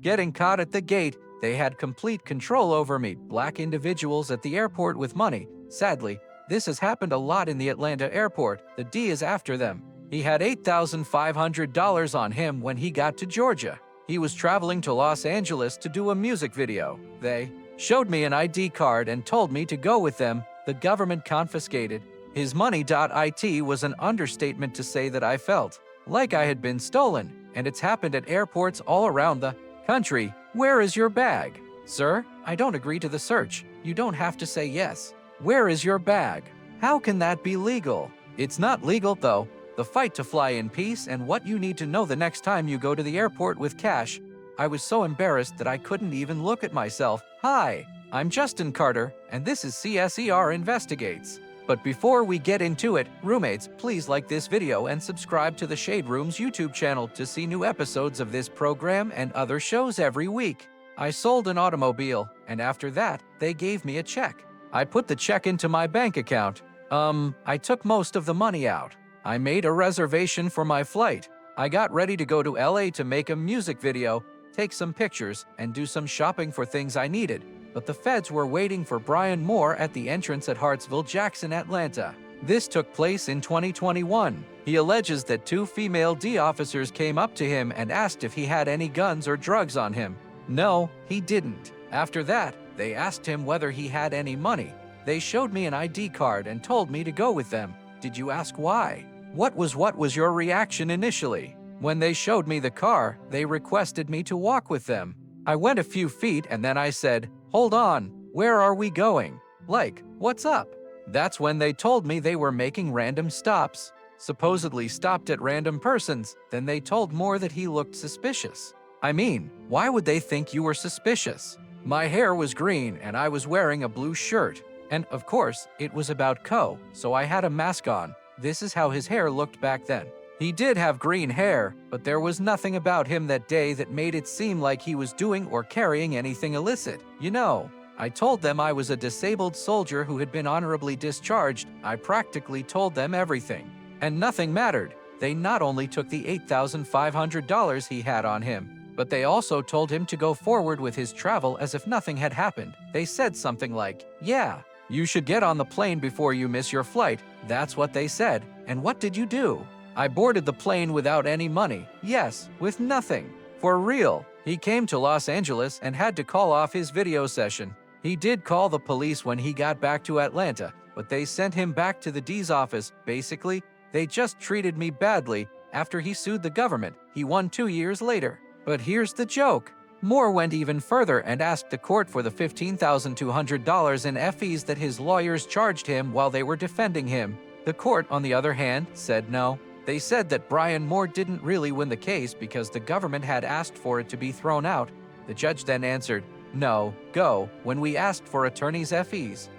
Getting caught at the gate, they had complete control over me. Black individuals at the airport with money. Sadly, this has happened a lot in the Atlanta airport. The D is after them. He had $8,500 on him when he got to Georgia. He was traveling to Los Angeles to do a music video. They showed me an ID card and told me to go with them. The government confiscated his money. It was an understatement to say that I felt like I had been stolen, and it's happened at airports all around the country. Where is your bag? Sir, I don't agree to the search. You don't have to say yes. Where is your bag? How can that be legal? It's not legal, though. The fight to fly in peace and what you need to know the next time you go to the airport with cash. I was so embarrassed that I couldn't even look at myself. Hi, I'm Justin Carter, and this is CSER Investigates. But before we get into it, roommates, please like this video and subscribe to the Shade Room's YouTube channel to see new episodes of this program and other shows every week. I sold an automobile, and after that, they gave me a check. I put the check into my bank account. I took most of the money out. I made a reservation for my flight. I got ready to go to LA to make a music video, take some pictures, and do some shopping for things I needed. But the feds were waiting for Brian Moore at the entrance at Hartsville-Jackson, Atlanta. This took place in 2021. He alleges that two female D officers came up to him and asked if he had any guns or drugs on him. No, he didn't. After that, they asked him whether he had any money. They showed me an ID card and told me to go with them. Did you ask why? What was your reaction initially? When they showed me the car, they requested me to walk with them. I went a few feet and then I said, "Hold on, where are we going? Like, what's up?" That's when they told me they were making random stops, supposedly stopped at random persons. Then they told Moore that he looked suspicious. I mean, why would they think you were suspicious? My hair was green and I was wearing a blue shirt. And of course, it was about Co, so I had a mask on. This is how his hair looked back then. He did have green hair, but there was nothing about him that day that made it seem like he was doing or carrying anything illicit. You know, I told them I was a disabled soldier who had been honorably discharged. I practically told them everything. And nothing mattered. They not only took the $8,500 he had on him, but they also told him to go forward with his travel as if nothing had happened. They said something like, "Yeah, you should get on the plane before you miss your flight." That's what they said. And what did you do? I boarded the plane without any money. Yes, with nothing. For real. He came to Los Angeles and had to call off his video session. He did call the police when he got back to Atlanta, but they sent him back to the D's office. Basically, they just treated me badly. After he sued the government, he won 2 years later. But here's the joke. Moore went even further and asked the court for the $15,200 in fees that his lawyers charged him while they were defending him. The court, on the other hand, said no. They said that Brian Moore didn't really win the case because the government had asked for it to be thrown out. The judge then answered, "No, go, when we asked for attorney's fees.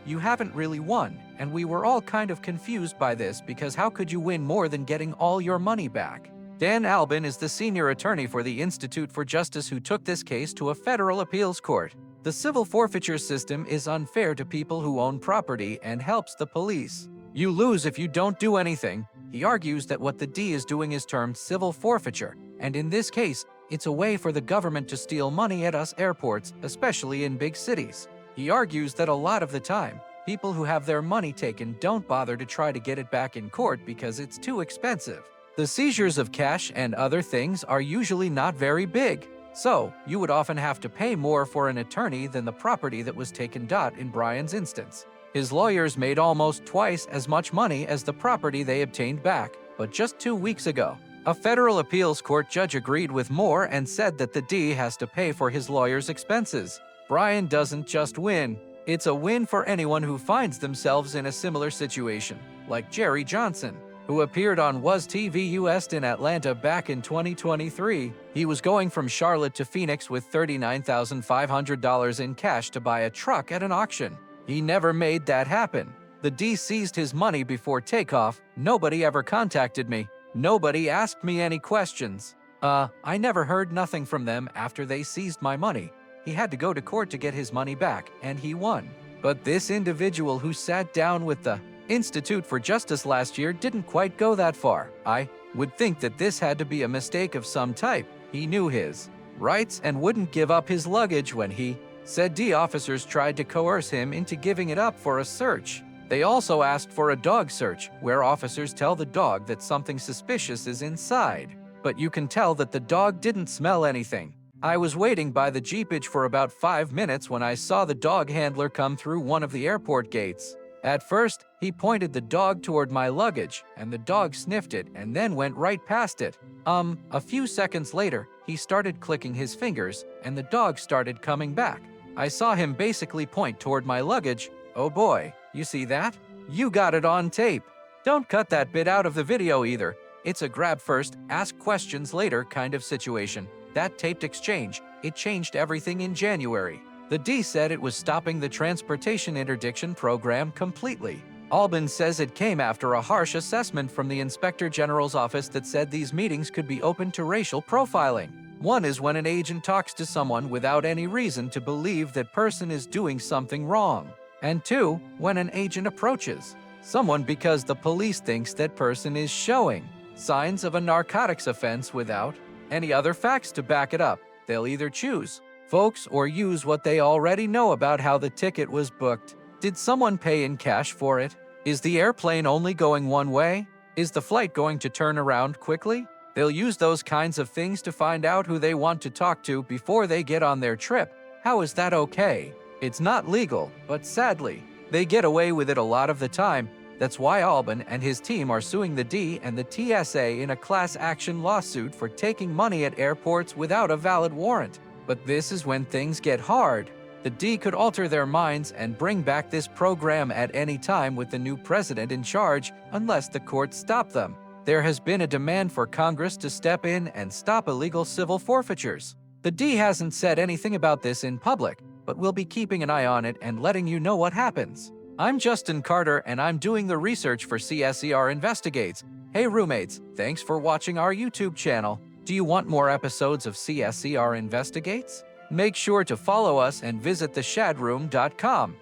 You haven't really won." And we were all kind of confused by this because how could you win more than getting all your money back? Dan Albin is the senior attorney for the Institute for Justice who took this case to a federal appeals court. The civil forfeiture system is unfair to people who own property and helps the police. You lose if you don't do anything. He argues that what the D is doing is termed civil forfeiture, and in this case, it's a way for the government to steal money at us airports, especially in big cities. He argues that a lot of the time, people who have their money taken don't bother to try to get it back in court because it's too expensive. The seizures of cash and other things are usually not very big, so you would often have to pay more for an attorney than the property that was taken. In Brian's instance, his lawyers made almost twice as much money as the property they obtained back. But just 2 weeks ago, a federal appeals court judge agreed with Moore and said that the D has to pay for his lawyer's expenses. Brian doesn't just win. It's a win for anyone who finds themselves in a similar situation, like Jerry Johnson, who appeared on Was TV US in Atlanta back in 2023. He was going from Charlotte to Phoenix with $39,500 in cash to buy a truck at an auction. He never made that happen. The D seized his money before takeoff. Nobody ever contacted me. Nobody asked me any questions. I never heard nothing from them after they seized my money. He had to go to court to get his money back, and he won. But this individual who sat down with the Institute for Justice last year didn't quite go that far. I would think that this had to be a mistake of some type. He knew his rights and wouldn't give up his luggage when he said D officers tried to coerce him into giving it up for a search. They also asked for a dog search, where officers tell the dog that something suspicious is inside. But you can tell that the dog didn't smell anything. I was waiting by the jeepage for about 5 minutes when I saw the dog handler come through one of the airport gates. At first, he pointed the dog toward my luggage, and the dog sniffed it and then went right past it. A few seconds later, he started clicking his fingers, and the dog started coming back. I saw him basically point toward my luggage. Oh boy, you see that? You got it on tape. Don't cut that bit out of the video either. It's a grab first, ask questions later kind of situation. That taped exchange, it changed everything in January. The D said it was stopping the transportation interdiction program completely. Albin says it came after a harsh assessment from the Inspector General's office that said these meetings could be open to racial profiling. One is when an agent talks to someone without any reason to believe that person is doing something wrong. And two, when an agent approaches someone because the police thinks that person is showing signs of a narcotics offense without any other facts to back it up. They'll either choose folks or use what they already know about how the ticket was booked. Did someone pay in cash for it? Is the airplane only going one way? Is the flight going to turn around quickly? They'll use those kinds of things to find out who they want to talk to before they get on their trip. How is that okay? It's not legal, but sadly, they get away with it a lot of the time. That's why Albin and his team are suing the D and the TSA in a class action lawsuit for taking money at airports without a valid warrant. But this is when things get hard. The D could alter their minds and bring back this program at any time with the new president in charge unless the courts stop them. There has been a demand for Congress to step in and stop illegal civil forfeitures. The D hasn't said anything about this in public, but we'll be keeping an eye on it and letting you know what happens. I'm Justin Carter, and I'm doing the research for CSER Investigates. Hey roommates, thanks for watching our YouTube channel. Do you want more episodes of CSER Investigates? Make sure to follow us and visit theshadroom.com.